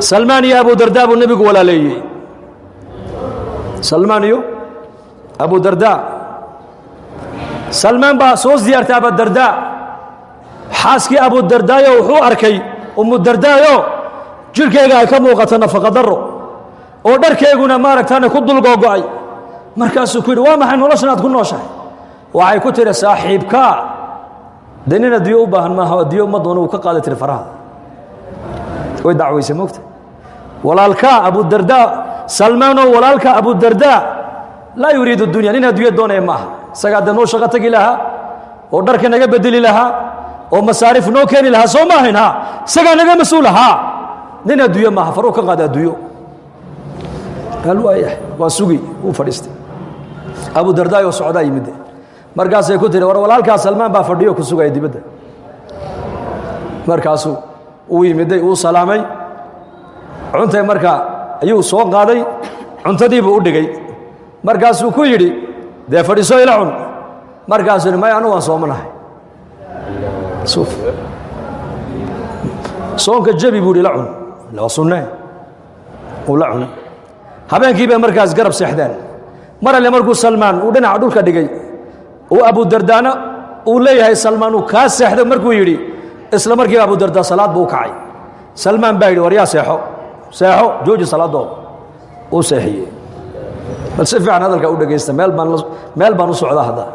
سلمان يا أبو درداء والنبي ولا لي سلمان يو أبو درداء سلمان با سوز زيارة أبو الدرداء حاسكي أبو الدرداء وحو أركي أم الدرداء يو جلكيغا كم وقت نفق ضرو ودركيغنا ماركتانا كدل قوقعي مركز كوير وما حين ولا سنة تكون نوشة وعي كتير صاحبك ديننا ديو باهن ما هو ديو ما دونه كقالة الفرها ويدعوا يسموكت ولالكا أبو الدرداء سلمان ولالكا أبو الدرداء لا يريد الدنيا لنا ديو دونه معها سقاد نوشة قتقي لها ودرك نجا بدلي لها ومصاريف نو كان لها سوما هنا سقاد نجا مسؤولها لنا ديو معها فروك قادا ديو قالوا أيه وسوقي وفرست أبو الدرداء وسعداء يمده مركز يكتير ولالكا سلمان بافرديو كسوقي دي بده مركزه ويمده وسلامي cunta marka ayuu soo qaaday cuntadiiba u dhigay markaas uu ku yiri de fadhiiso ila cun markaas uu ma anu waan soomanahay suuf soonka jabi buu ila cun la sunnah oo la cun habeenkiiba markaas garab seexdaan mar alle markuu Salmaan uu dhinaca dhulka dhigay oo Abu Dardaana uu leeyahay Salmaan uu ka seexday markuu yiri isla markii Abu Darda salaad buu kacay Salmaan baa yiri war yaa seexo ساحو جوج صلاة وساحية بل سفع عن هذا الكأودة جيستا مال بان وصعد هذا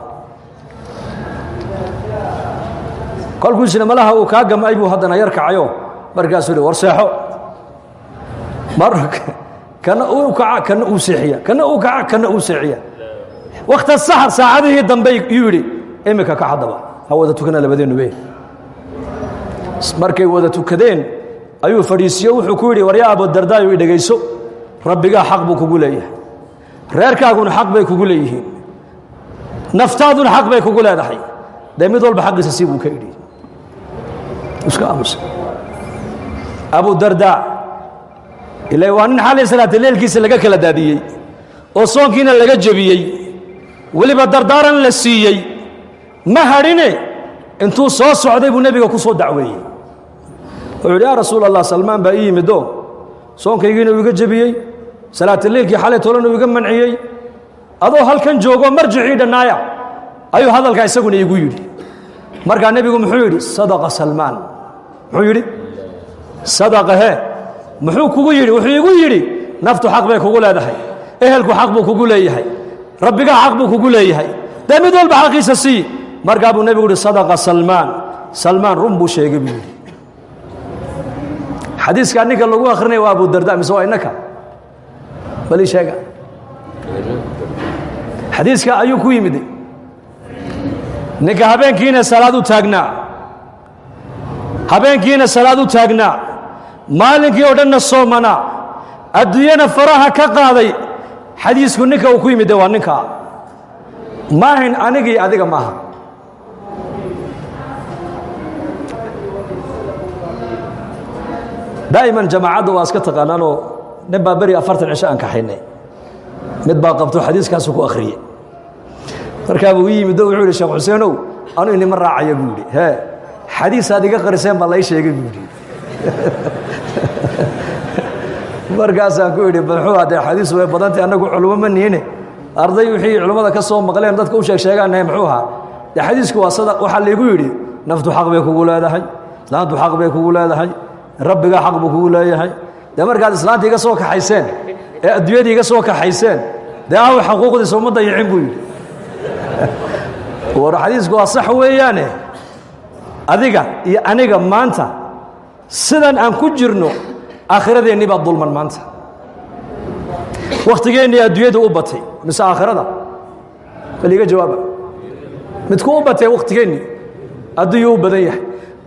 قال كل سنة ملاها وكاقم أيبو هذا يركع عيو مركز سوري ورساحو مرك كان أوكع كان أوساحية كان أوكع كان أوساحية وقت السحر ساعده الدنبي يوري إمك كحضبا هو ذا تكنا لبدين به مركي وذا تكدين ayuu fariisiyo wuxuu ku yiri waryaa Abu Dardaa uu dhageyso rabbiga xaq buu kugu leeyahay reerkaaguna xaq bay kugu leeyihiin naftaaduna xaq bay kugu leedahay mid walba xaqiisa si buu ka yiri iska aamus Abu Dardaa ilaa waan xalay salaada leelkiisa laga kala daadiyay oo soonkiina laga jabiyay waliba dardaaran la siiyay ma harine intuu soo socday buu nabiga ku soo dacweeyay وقال يا رسول الله سلمان بأي مدو صون كيجينا ويجبيي صلاة الليل كي حالة تولنا ويجمع عيي أضو هل كان جوجو مرجع عيد النايا أيو هذا الكاي سكون يقولي مرجع النبي يقول محيري صدق سلمان محيري صدق هي محوك يقولي وحي يقولي نفتو حق بك وقول هذا هي أهلك حق بك وقول أي هي ربك حق بك وقول أي هي ده مدول بحقي سسي مرجع أبو النبي يقول صدق سلمان رمبو شيء يقولي حديث كان نيكا لوغو اخرني وابو الدرداء مسوا انك بلي شيغا حديث كان ايو كو يمدي نيكا habeenkiina salaadu taagna maalinkii oo dhan soomana adduunyana faraha ka qaaday xadiisku ninka uu ku yimid waa ninka maahin anigii adiga maaha دائما جماعات واسكت قانانو نبا بري أفرت عشاء كحيني نبا قبضوا حديث كاسوكو أخرية مركبوا يمدوا يقولوا الشيخ حسينو أنا إني مرة عيقولي ها حديث هذه قرسين بالله يشي يقولي مركز أقولي بالحو هذا حديث وبدنتي أنا أقول علوم مني هنا أرضي وحي علوم كسوم مقالين ضد كوشك شيء أنا يمحوها الحديث كوا صدق وحل يقولي نفتح حق بيك وقول هذا حي لا نفتح حق بيك وقول هذا حي ربك حق بك ولا يحي ده مركز الإسلام تيجي سوك حيسان الدنيا تيجي سوك حيسان ده هو حقوق دي سوما ضيعين بوي ورا حديث قوا صح ويانه أديك أنيك ما أنت سدن أن كجرنو آخرة دي نبى الظلم ما أنت وقت جيني الدنيا دو أبتي مس آخرة ده اللي جوابه متكو أبتي وقت جيني الدنيا بديه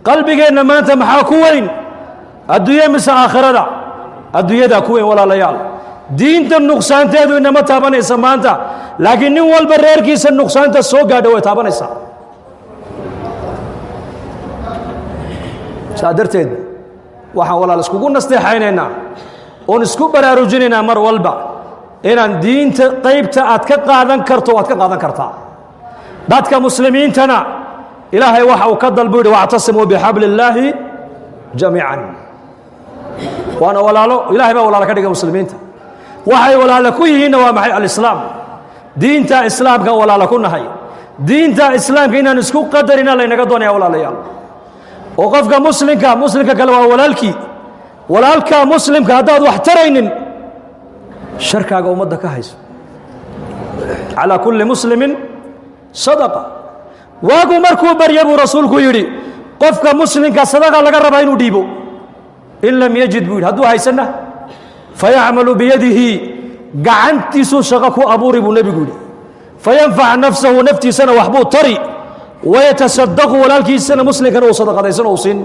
قلبي جينا ما أنت محاكوين الدنيا مس آخرة ده الدنيا ده كوين ولا ليال دين النقصان تدو إنما تابن إسمانتا لكن نوال برير كيس النقصان تسوق هذا وتابن إسا سادرتين وحاول على سكون نستحيننا ونسكب برارجيننا مر والبا إن دين طيب تأتك قادن كرتو أتك قادن كرتا داتك مسلمين تنا إلهي وحا وكد البيض واعتصموا بحبل الله جميعا waana walaalo ilaahay baa walaalo ka dhigay muslimiinta waxay walaalo ku yihiinna waa maxay alislaam diinta islaamka walaalo ku nahay diinta islaamka inaan isku qadarina laynaga doonaya walaalayaal oo qofka muslimka kale waa walaalka muslimka haddaad wax taraynin sharkaaga ummadda ka hayso calaa kulli muslimin sadaqa waagu markuu barya buu rasuulku yidhi qofka muslimka sadaqa laga rabaa inuu dhiibo in lam yajid buu yidhi hadduu haysanna fayacmalu biyadihi gacantiisuu shaqo ku abuuri buu nebigu yidhi fayanfac nafsahu naftiisana waxbuu tari wayatasadaqu walaalkiisana muslimkana uu sadaqadaysan uu siin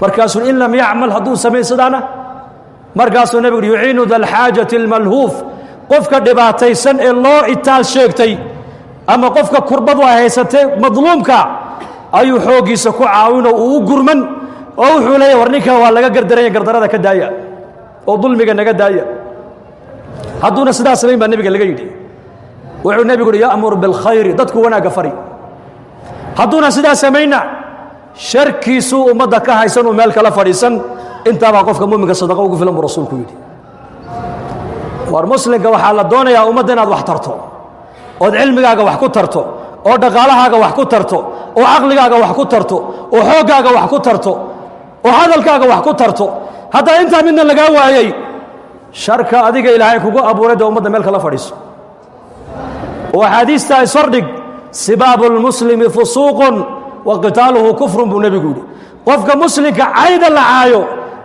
markaasuu in lam yacmal hadduu samayn sidaana markaasuu nebigu yidhi yuciinu dalxaajati almalhuuf qofka dhibaataysan ee loo itaal sheegtay ama qofka kurbadu ay haysatay madluumka ayuu xooggiisa ku caawinoo uu u gurman oo wuxuu leeyahy war ninkan waa laga gardaranya gardarada ka daaya oo dulmiga naga daaya hadduuna sidaa samayn baa nebiga laga yidhi wuxuu nebigu yidhi ya'mur bilkhayri dadku wanaagga fari hadduuna sidaa samaynna sharkiisuu ummadda ka haysan uu meel kala fadhiisan intaabaa qofka muminka sadaqa ugu filan buu rasuulku yidhi war muslimka waxaa la doonayaa ummadda inaad wax tarto ood cilmigaaga wax ku tarto oo dhaqaalahaaga wax ku tarto oo caqligaaga wax ku tarto oo xooggaaga wax ku tarto oo hadalkaaga wax ku tarto haddaa intaa midna lagaa waayey sharka adiga ilaahay kugu abuuray dee ummadda meel kala fadhiiso oo axaadiista isordhig sibaabu lmuslimi fusuuqun wa qitaaluhu kufrun buu nebigu yidhi qofka muslimka cayda la caayo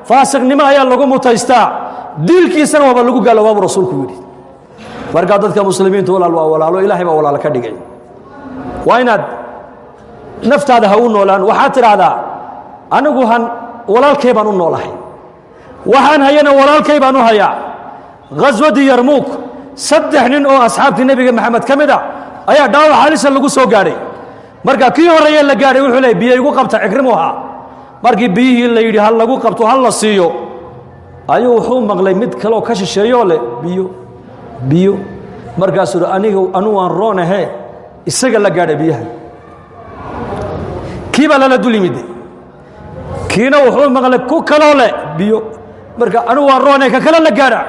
faasiqnimo ayaa lagu mutaystaa dilkiisana waaba lagu gaaloobaa buu rasuulku yidhi markaa dadka muslimiinta walaal waa walaalo ilaahay baa walaalo ka dhigay waa inaad naftaada ha u noolaan waxaad tidhaahdaa anigu walaalkay baan u noolahay waxaan hayana walaalkay baan u hayaa ghaswadii yarmuuk 3 nin oo asxaabtii nebiga maxamed ka mid a ayaa dhaawac halisa lagu soo gaadhay marka kii horreeye la gaadhay wuxuu leeyay biyo igu qabta cikrimu ahaa markii biyihii la yidhi hal lagu qabto hal la siiyo ayuu wuxuu maqlay mid kaleoo ka shisheeyoo leh biyo markaasuu anu waan roonahe isaga la gaadhay biyaha kii baa lala dul yimid kiina wuxuu maqlay ku kaloo leh biyo marka anu waan roonahe ka kale la gaadha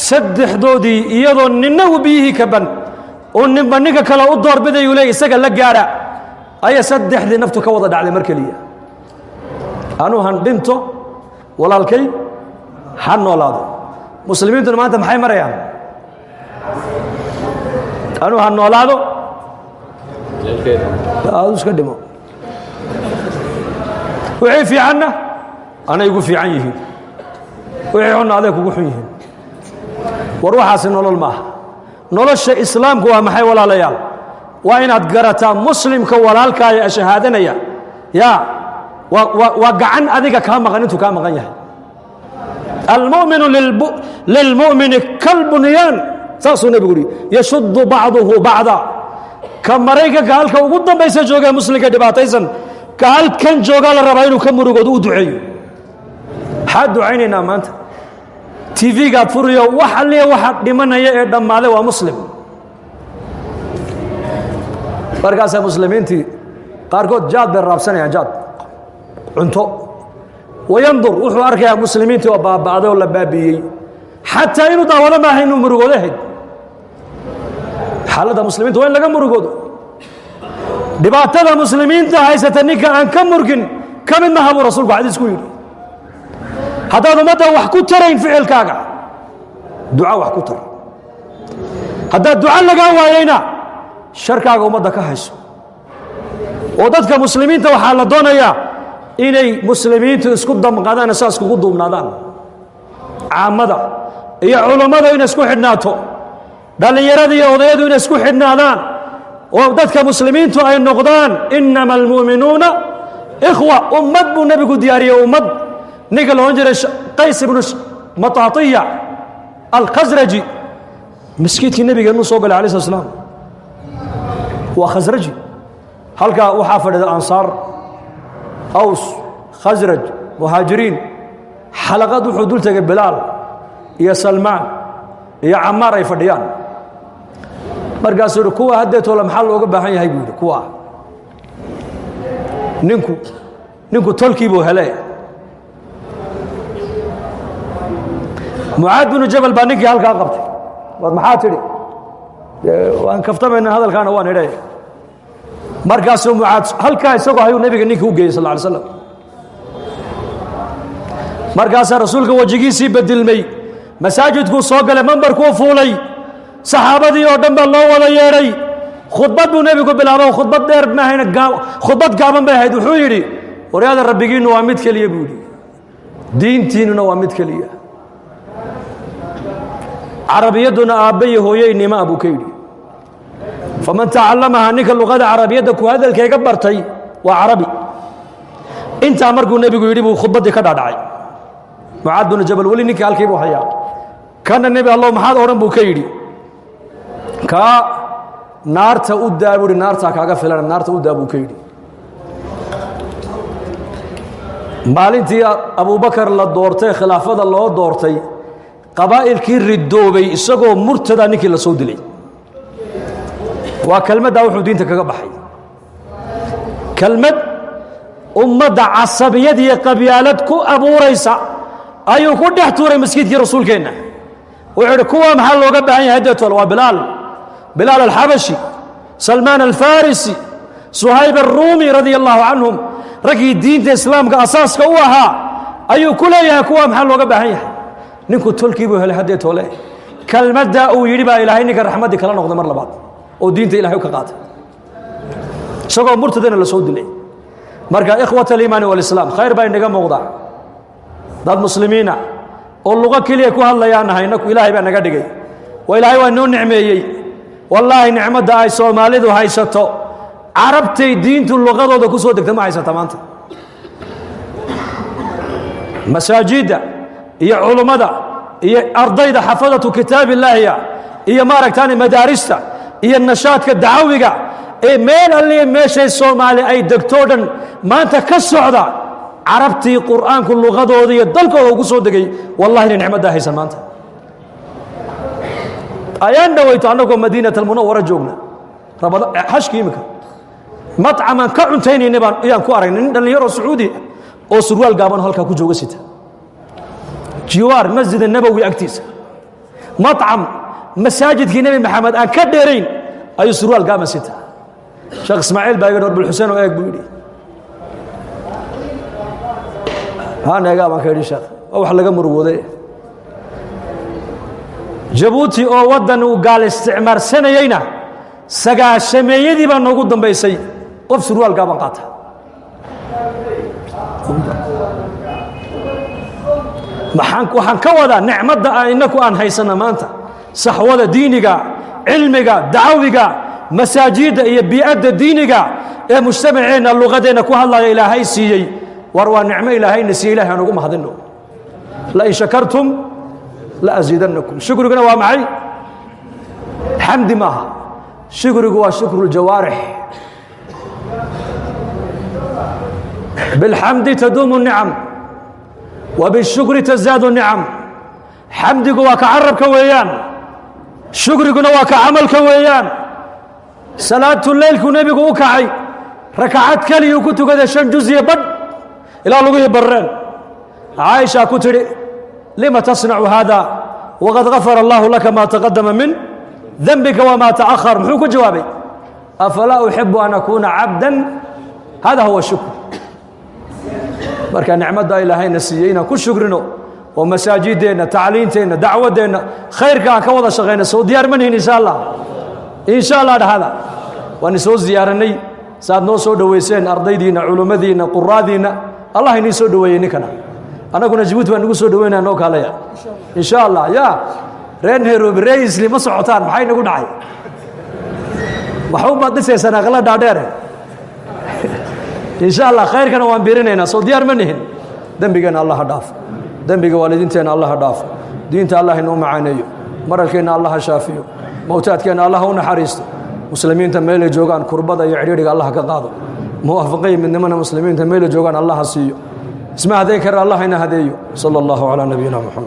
saddexdoodii iyadoo ninna uu biyihii ka ban oo ninba ninka kale u doorbidayuu leey isaga la gaadha ayaa saddexdii naftu ka wada dhacday mar keliya anuu han dhinto walaalkay ha noolaado muslimiintuna maanta maxay marayaan anuu ha noolaado aadu iska dhimo wixii fiicanna anay igu fiican yihiin wixii xunna aday kugu xun yihiin war waxaasi nolol maaha nolosha islaamku waa maxay walaalayaal waa inaad garataa muslimka walaalkaaya shahaadanaya ya waa gacan adiga kaa maqan intuu kaa maqan yahay almu'minu lilmu'mini kalbunyaan saasuu nebigu yidhi yashuddu bacduhu bacda ka maraykanka halka ugu dambaysa joogee muslimka dhibaataysan ka halkan joogaa la rabaa inuu ka murugoodo u duceeyo maxaad ducaynaynaa maanta tv-gaad furiyo wax alliya waxa dhimanaya ee dhammaaday waa muslim markaasaa muslimiintii qaarkood jaad bay raabsanayaan jaad cunto wayandur wuxuu arkayaa muslimiintii oo baaba'day oo la baabi'iyey xataa inuu daawado maaha inuu murugoodo ahayd xaaladda muslimiinta waa in laga murugoodo dhibaatada muslimiinta haysata ninka aan ka murgin ka mid maha buu rasuulku xadiisku yidhi haddaad ummadda wax ku tarayn ficilkaaga duca wax ku tar haddaad duca lagaa waayeyna sharkaaga ummadda ka hayso oo dadka muslimiinta waxaa la doonayaa inay muslimiintu isku damqadaan saas kugu duubnaadaan caamada iyo culummada inay isku xidhnaato dhallinyarada iyo odayadu inay isku xidhnaadaan oo dadka muslimiintu ay noqdaan inama almu'minuuna ikhwa ummad buu nebigu diyaariyey ummad ninka la odhan jiray qays ibnu mataatiya alkhasraji maskiidkii nebigeennuu soo galay alay slat slam waa khasraji halkaa waxaa fadhida ansaar aws khasraj muhaajiriin xalaqad wuxuu dul tegay bilaal iyo salmaan iyo camaar ay fadhiyaan markaasuu yidhi kuwa haddeetoola maxaa looga baahan yahay buu yidhi kuwa ninku tolkii buu hele معاذ بن جبل بانك هلكا قبتay war maxaa tiri waan kaftamayna hadalkaana waan idhay markaasuu Mucaad halkaa isagoo ayuu nabiga ninkii u geeyay sallallahu alayhi wasallam markaas rasuulka wajigiisii bedilmay masaajidku soo galay manbarku fuulay saxaabadii oo dhan baa loo wada yeeray khudbad buu nabigu bilaabay khudbad dheer ma hayna khudbad gaaban bay ahayd wuxuu yiri wariyada rabbigiinu waa mid kaliya buu yiri diintiinuna waa mid kaliya عربيتنا أبي هوي نما أبو كيدي فمن تعلمها نك اللغة العربية كهذا الكي كبرتي وعربي أنت أمرك النبي يقول خطبتي كذا داعي معاذ بن جبل ولي نك الكي بوحيا كان النبي الله محمد أورن بو كيدي كا نار تؤد أبو النار تاكا فلان النار تؤد أبو كيدي مالنتي أبو بكر الله دورتي خلافة الله دورتي قبائل كي ردوبي isagoo murtada ninkii la soo dilay waa kalmada wuxuu diinta kaga baxay kalmad ummada asabiyad iyo qabyaalad ku abuuraysa ayuu ku dhex tuuray masjidkii rasuulkeena wuxuu kuwa maxaa looga baahan yahay hadeeto waa bilaal al-habashi salman al-farisi suhayb ar-rumi radiyallahu anhum ragi diinta islaamka asaaska u ahaa ayuu ku leeyahay kuwa maxaa looga baahan yahay ninku tolkii buu helay hadee tole kalmada uu yiri baa ilaahay ninka raxmadii kala noqday mar labaad oo diinta ilaahay ka qaatay isagoo murtadana la soo dilay marka ikhwata al-iimaan wal islaam khayr baa inaga muuqda dad muslimiina oo luqa kaliya ku hadlayaan hayna ilaahay baa naga dhigay waa ilaahay waa noo nicmeeyay wallahi nicmada ay Soomaalidu haysato carabtay diintu luqadooda ku soo degtay ma haysata maanta masaajida iyo culimada iyo ardayda xafadatu kitaab ilaahiya iyo maaragtaan madaarista iyo nashaadka dacwiga ee meel alle meeshay Soomaali ay degto dhan maanta ka socda carabtii quraanku luqadooda iyo dalkooda ugu soo degay wallahi nicmada haysan maanta ayaan dhawayto anagoo madiinada al-munawwara joogna rabada hashkiimka mat'aman ka cuntaynayna baan ayaan ku aragnay dhalinyaro sacuudi oo surwaal gaaban halka ku jooga sita جوار مسجد النبوي أكتيس مطعم مساجد في نبي محمد أن كدرين أي سروال قام ستة شيخ إسماعيل بايقر رب الحسين وإيك بيدي هانا قام كيدي شيخ أو حلقة مربوطة جبوتي أو ودن وقال استعمار سنة يينا سقا الشميدي بان نقود دم بيسي قف سروال قام قاطع waxaan ka wada nicmada inaku aan haysana maanta saxwada diiniga cilmiga dacwiga masaajida iyo bi'ada diiniga ee mujtamaceena luqadeena ku hadlaya ilaahay siiyay war waa nicmo ilaahayna siiyay ilaahay aan ugu mahadino la in shakartum la azidannakum shukriguna waa maxay xamdi maaha shukrigu waa shukrul jawaarih bil hamdi tadumu ni'am وبالشكر تزداد النعم حمدك وكعرب كويان شكرك وكعمل كويان صلاة الليل كنبيك وكعي ركعت كلي وكنت قد شن جزية بد إلى لغيه برين عائشة كتري لما تصنع هذا وقد غفر الله لك ما تقدم من ذنبك وما تأخر محوك جوابي أفلا أحب أن أكون عبدا هذا هو الشكر marka nicmada ilaahayna siiyayna ku shukrino oo masaajideena tacliinteena dacwadeena khayrka ka wada shaqeeyna soo diyaar manihin insha Allah dhahada waan soo ziyaaranay saad noo soo dhaweyseen ardaydiina culimadiina quraadiina Allah inii soo dhaweeyay ninkana anaguna Djibouti baan ugu soo dhaweynaa noo kaalaya insha Allah ya reen Nairobi rays lima socotaan maxay nagu dhacay waxu baad dhisaysanaa qala dhaadheer إن شاء الله خير كانوا وانبيرنا صو ديار منهن ذنبنا الله ضاف ذنبك والدينتنا الله ضاف دينت الله إنه معاني مركنا الله شافيه موتات كان الله ونحريست مسلمين تميل جوغان كربدا يعريق الله كقاضي موافقين من ضمن مسلمين تميل جوغان الله سيو اسمع ذكر الله إن هديه صلى الله على نبينا محمد